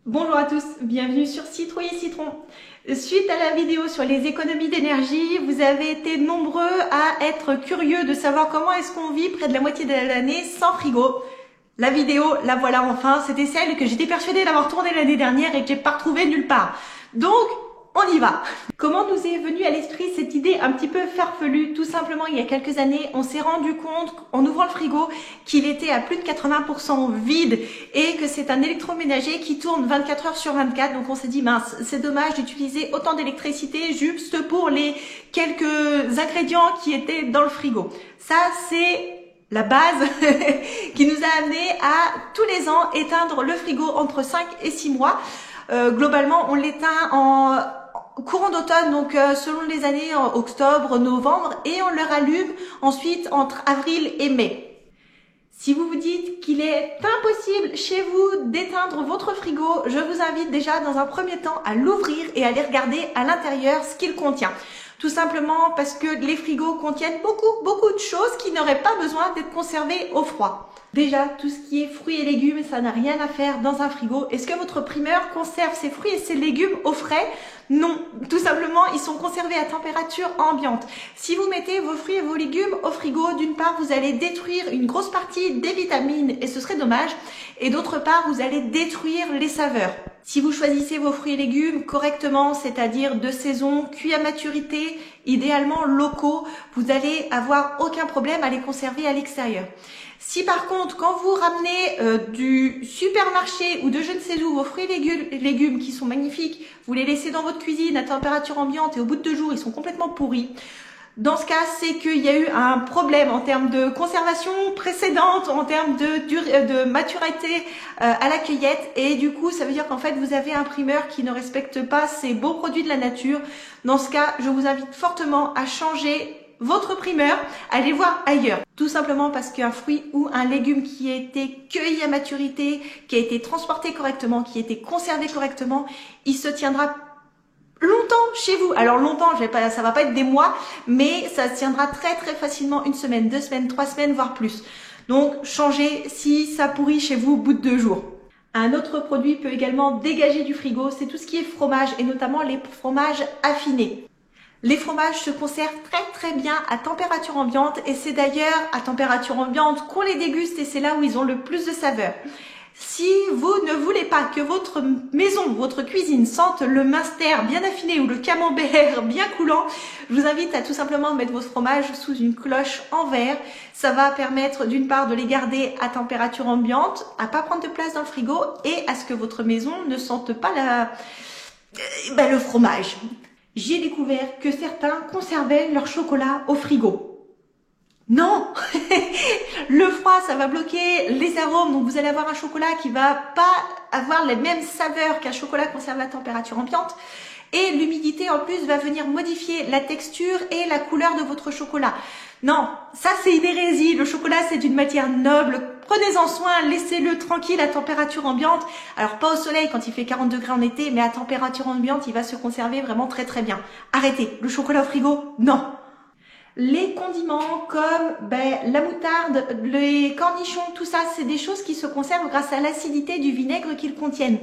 Bonjour à tous, bienvenue sur Citrouille et Citron. Suite à la vidéo sur les économies d'énergie, vous avez été nombreux à être curieux de savoir comment est-ce qu'on vit près de la moitié de l'année sans frigo. La vidéo, la voilà enfin, c'était celle que j'étais persuadée d'avoir tournée l'année dernière et que j'ai pas retrouvée nulle part. Donc, on y va. Comment nous est venue à l'esprit cette idée un petit peu farfelue? Tout simplement, il y a quelques années, on s'est rendu compte, en ouvrant le frigo, qu'il était à plus de 80% vide et que c'est un électroménager qui tourne 24 heures sur 24. Donc on s'est dit, mince, c'est dommage d'utiliser autant d'électricité juste pour les quelques ingrédients qui étaient dans le frigo. Ça, c'est la base qui nous a amené à tous les ans éteindre le frigo entre 5 et 6 mois. Globalement, on l'éteint en courant d'automne, donc selon les années, en octobre, novembre, et on le rallume ensuite entre avril et mai. Si vous vous dites qu'il est impossible chez vous d'éteindre votre frigo, je vous invite déjà dans un premier temps à l'ouvrir et à aller regarder à l'intérieur ce qu'il contient. Tout simplement parce que les frigos contiennent beaucoup de choses qui n'auraient pas besoin d'être conservées au froid. Déjà, tout ce qui est fruits et légumes, ça n'a rien à faire dans un frigo. Est-ce que votre primeur conserve ses fruits et ses légumes au frais? Non, tout simplement, ils sont conservés à température ambiante. Si vous mettez vos fruits et vos légumes au frigo, d'une part, vous allez détruire une grosse partie des vitamines et ce serait dommage. Et d'autre part, vous allez détruire les saveurs. Si vous choisissez vos fruits et légumes correctement, c'est-à-dire de saison, cuits à maturité, idéalement locaux, vous allez avoir aucun problème à les conserver à l'extérieur. Si par contre, quand vous ramenez du supermarché ou de je ne sais où vos fruits et légumes qui sont magnifiques, vous les laissez dans votre cuisine à température ambiante et au bout de 2 jours, ils sont complètement pourris. Dans ce cas, c'est qu'il y a eu un problème en termes de conservation précédente, en termes de maturité à la cueillette. Et du coup, ça veut dire qu'en fait, vous avez un primeur qui ne respecte pas ces beaux produits de la nature. Dans ce cas, je vous invite fortement à changer votre primeur, allez voir ailleurs. Tout simplement parce qu'un fruit ou un légume qui a été cueilli à maturité, qui a été transporté correctement, qui a été conservé correctement, il se tiendra longtemps chez vous. Alors longtemps, ça va pas être des mois, mais ça se tiendra très facilement 1 semaine, 2 semaines, 3 semaines, voire plus. Donc changez si ça pourrit chez vous au bout de 2 jours. Un autre produit peut également dégager du frigo, c'est tout ce qui est fromage et notamment les fromages affinés. Les fromages se conservent très bien à température ambiante et c'est d'ailleurs à température ambiante qu'on les déguste et c'est là où ils ont le plus de saveur. Si vous ne voulez pas que votre maison, votre cuisine sente le minster bien affiné ou le camembert bien coulant, je vous invite à tout simplement mettre votre fromage sous une cloche en verre. Ça va permettre d'une part de les garder à température ambiante, à pas prendre de place dans le frigo et à ce que votre maison ne sente pas le fromage. J'ai découvert que certains conservaient leur chocolat au frigo. Non, le froid, ça va bloquer les arômes, donc vous allez avoir un chocolat qui va pas avoir les mêmes saveurs qu'un chocolat conservé à température ambiante. Et l'humidité en plus va venir modifier la texture et la couleur de votre chocolat. Non, ça c'est une hérésie, le chocolat c'est une matière noble, prenez-en soin, laissez-le tranquille à température ambiante. Alors pas au soleil quand il fait 40 degrés en été, mais à température ambiante il va se conserver vraiment très bien. Arrêtez, le chocolat au frigo, non. Les condiments comme la moutarde, les cornichons, tout ça, c'est des choses qui se conservent grâce à l'acidité du vinaigre qu'ils contiennent.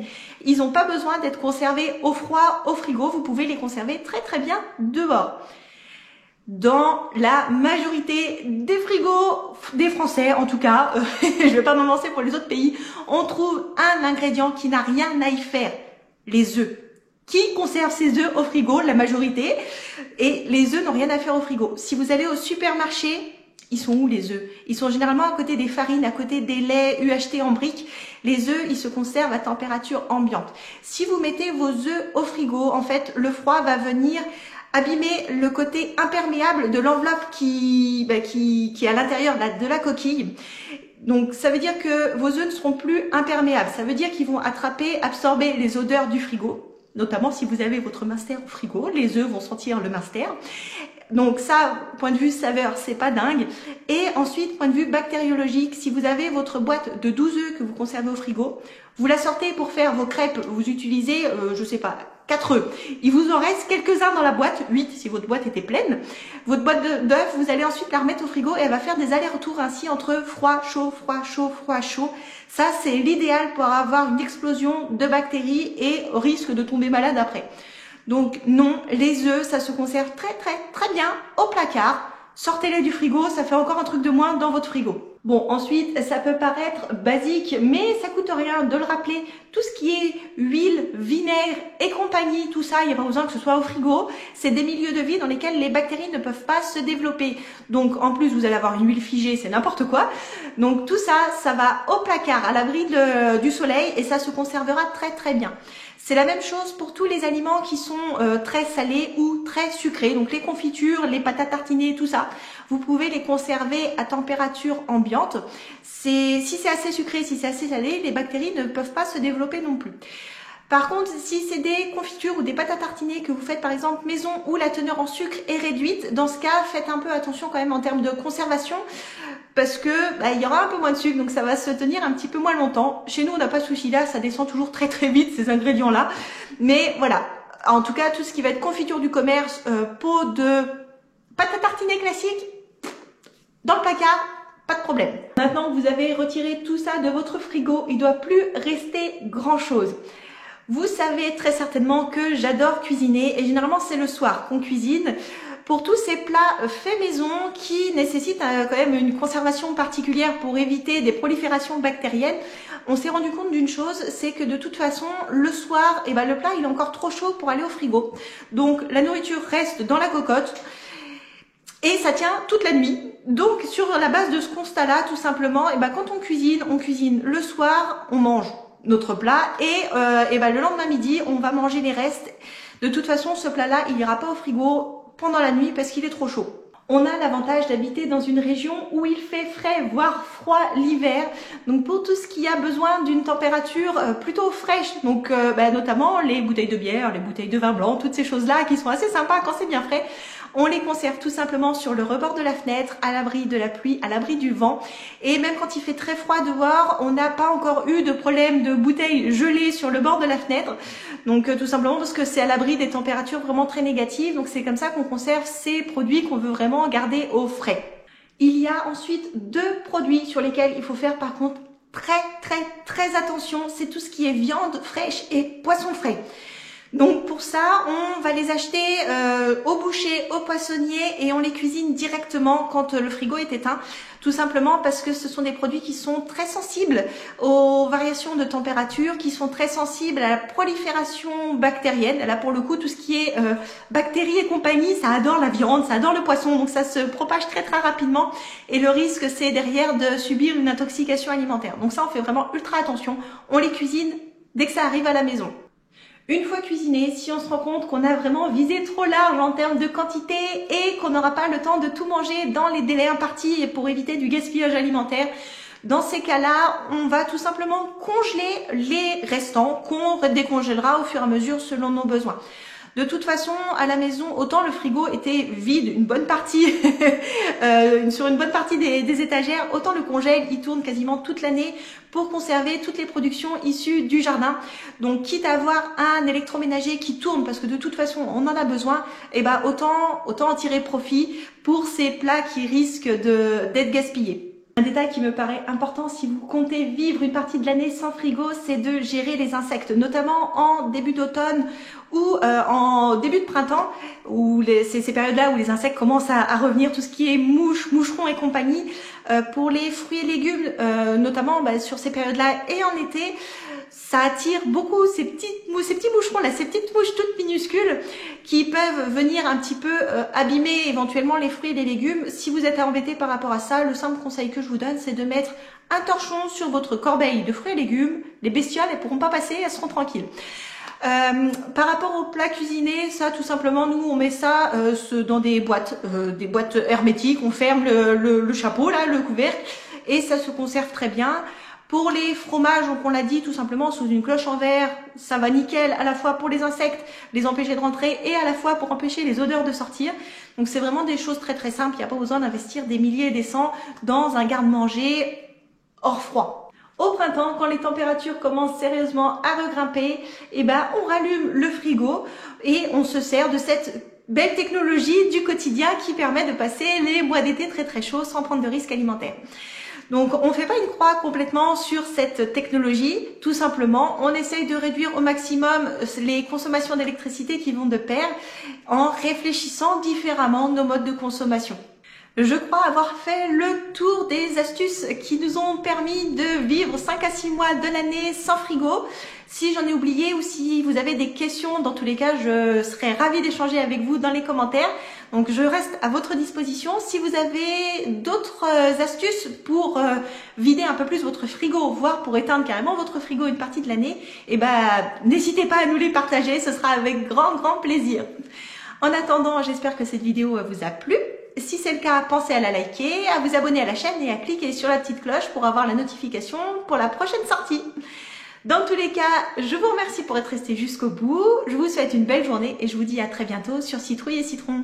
Ils n'ont pas besoin d'être conservés au froid, au frigo. Vous pouvez les conserver très bien dehors. Dans la majorité des frigos, des Français en tout cas, je ne vais pas m'avancer pour les autres pays, on trouve un ingrédient qui n'a rien à y faire, les œufs. Qui conserve ses œufs au frigo? La majorité. Et les œufs n'ont rien à faire au frigo. Si vous allez au supermarché, ils sont où les œufs? Ils sont généralement à côté des farines, à côté des laits UHT en briques. Les œufs, ils se conservent à température ambiante. Si vous mettez vos œufs au frigo, en fait, le froid va venir abîmer le côté imperméable de l'enveloppe qui est à l'intérieur de la coquille. Donc ça veut dire que vos œufs ne seront plus imperméables. Ça veut dire qu'ils vont absorber les odeurs du frigo. Notamment si vous avez votre minster au frigo, les œufs vont sentir le minster. Donc ça, point de vue saveur, c'est pas dingue. Et ensuite, point de vue bactériologique, si vous avez votre boîte de 12 œufs que vous conservez au frigo, vous la sortez pour faire vos crêpes, vous utilisez, je sais pas, 4 œufs. Il vous en reste quelques-uns dans la boîte, 8 si votre boîte était pleine. Votre boîte d'œufs, vous allez ensuite la remettre au frigo et elle va faire des allers-retours ainsi entre froid, chaud, froid, chaud, froid, chaud. Ça, c'est l'idéal pour avoir une explosion de bactéries et risque de tomber malade après. Donc non, les œufs, ça se conserve très bien au placard. Sortez-les du frigo, ça fait encore un truc de moins dans votre frigo. Bon, ensuite, ça peut paraître basique, mais ça coûte rien de le rappeler. Tout ce qui est huile, vinaigre et compagnie, tout ça, il n'y a pas besoin que ce soit au frigo. C'est des milieux de vie dans lesquels les bactéries ne peuvent pas se développer. Donc, en plus, vous allez avoir une huile figée, c'est n'importe quoi. Donc, tout ça, ça va au placard, à l'abri du soleil, et ça se conservera très bien. C'est la même chose pour tous les aliments qui sont très salés ou très sucrés. Donc les confitures, les pâtes à tartiner, tout ça. Vous pouvez les conserver à température ambiante. Si c'est assez sucré, si c'est assez salé, les bactéries ne peuvent pas se développer non plus. Par contre, si c'est des confitures ou des pâtes à tartiner que vous faites par exemple maison où la teneur en sucre est réduite, dans ce cas, faites un peu attention quand même en termes de conservation parce que il y aura un peu moins de sucre, donc ça va se tenir un petit peu moins longtemps. Chez nous, on n'a pas ce souci-là, ça descend toujours très vite ces ingrédients-là. Mais voilà, en tout cas, tout ce qui va être confiture du commerce, pot de pâte à tartiner classique, dans le placard, pas de problème. Maintenant que vous avez retiré tout ça de votre frigo, il ne doit plus rester grand-chose. Vous savez très certainement que j'adore cuisiner et généralement c'est le soir qu'on cuisine pour tous ces plats faits maison qui nécessitent quand même une conservation particulière pour éviter des proliférations bactériennes. On s'est rendu compte d'une chose, c'est que de toute façon le soir, le plat il est encore trop chaud pour aller au frigo. Donc la nourriture reste dans la cocotte et ça tient toute la nuit. Donc sur la base de ce constat-là, tout simplement, quand on cuisine le soir, on mange notre plat et le lendemain midi on va manger les restes. De toute façon ce plat là il n'ira pas au frigo pendant la nuit parce qu'il est trop chaud. On a l'avantage d'habiter dans une région où il fait frais voire froid l'hiver, donc pour tout ce qui a besoin d'une température plutôt fraîche, donc notamment les bouteilles de bière, les bouteilles de vin blanc, toutes ces choses là qui sont assez sympas quand c'est bien frais. On les conserve tout simplement sur le rebord de la fenêtre, à l'abri de la pluie, à l'abri du vent. Et même quand il fait très froid dehors, on n'a pas encore eu de problème de bouteilles gelées sur le bord de la fenêtre. Donc tout simplement parce que c'est à l'abri des températures vraiment très négatives. Donc c'est comme ça qu'on conserve ces produits qu'on veut vraiment garder au frais. Il y a ensuite 2 produits sur lesquels il faut faire par contre très attention. C'est tout ce qui est viande fraîche et poisson frais. Donc pour ça, on va les acheter au boucher, au poissonnier et on les cuisine directement quand le frigo est éteint. Tout simplement parce que ce sont des produits qui sont très sensibles aux variations de température, qui sont très sensibles à la prolifération bactérienne. Là pour le coup, tout ce qui est bactéries et compagnie, ça adore la viande, ça adore le poisson, donc ça se propage très rapidement. Et le risque, c'est derrière de subir une intoxication alimentaire. Donc ça, on fait vraiment ultra attention. On les cuisine dès que ça arrive à la maison. Une fois cuisiné, si on se rend compte qu'on a vraiment visé trop large en termes de quantité et qu'on n'aura pas le temps de tout manger dans les délais impartis pour éviter du gaspillage alimentaire, dans ces cas-là, on va tout simplement congeler les restants qu'on décongèlera au fur et à mesure selon nos besoins. De toute façon, à la maison, autant le frigo était vide une bonne partie, sur une bonne partie des étagères, autant le congèle, il tourne quasiment toute l'année pour conserver toutes les productions issues du jardin. Donc, quitte à avoir un électroménager qui tourne, parce que de toute façon, on en a besoin, autant en tirer profit pour ces plats qui risquent d'être gaspillés. Un détail qui me paraît important si vous comptez vivre une partie de l'année sans frigo, c'est de gérer les insectes, notamment en début d'automne ou en début de printemps, où ces périodes-là où les insectes commencent à revenir, tout ce qui est mouches, moucherons et compagnie. Pour les fruits et légumes, notamment sur ces périodes-là et en été, ça attire beaucoup ces petits moucherons là, ces petites mouches toutes minuscules qui peuvent venir un petit peu abîmer éventuellement les fruits et les légumes. Si vous êtes embêté par rapport à ça, le simple conseil que je vous donne, c'est de mettre un torchon sur votre corbeille de fruits et légumes. Les bestioles, elles pourront pas passer, elles seront tranquilles. Par rapport aux plats cuisinés, ça tout simplement, nous on met ça dans des boîtes hermétiques, on ferme le chapeau là, le couvercle, et ça se conserve très bien. Pour les fromages, donc on l'a dit tout simplement sous une cloche en verre, ça va nickel à la fois pour les insectes, les empêcher de rentrer et à la fois pour empêcher les odeurs de sortir. Donc c'est vraiment des choses très simples, il n'y a pas besoin d'investir des milliers et des cents dans un garde-manger hors froid. Au printemps, quand les températures commencent sérieusement à regrimper, on rallume le frigo et on se sert de cette belle technologie du quotidien qui permet de passer les mois d'été très chauds sans prendre de risques alimentaires. Donc on ne fait pas une croix complètement sur cette technologie, tout simplement on essaye de réduire au maximum les consommations d'électricité qui vont de pair en réfléchissant différemment nos modes de consommation. Je crois avoir fait le tour des astuces qui nous ont permis de vivre 5 à 6 mois de l'année sans frigo. Si j'en ai oublié ou si vous avez des questions, dans tous les cas, je serais ravie d'échanger avec vous dans les commentaires. Donc je reste à votre disposition. Si vous avez d'autres astuces pour vider un peu plus votre frigo, voire pour éteindre carrément votre frigo une partie de l'année, n'hésitez pas à nous les partager, ce sera avec grand plaisir. En attendant, j'espère que cette vidéo vous a plu. Si c'est le cas, pensez à la liker, à vous abonner à la chaîne et à cliquer sur la petite cloche pour avoir la notification pour la prochaine sortie. Dans tous les cas, je vous remercie pour être resté jusqu'au bout. Je vous souhaite une belle journée et je vous dis à très bientôt sur Citrouille et Citron.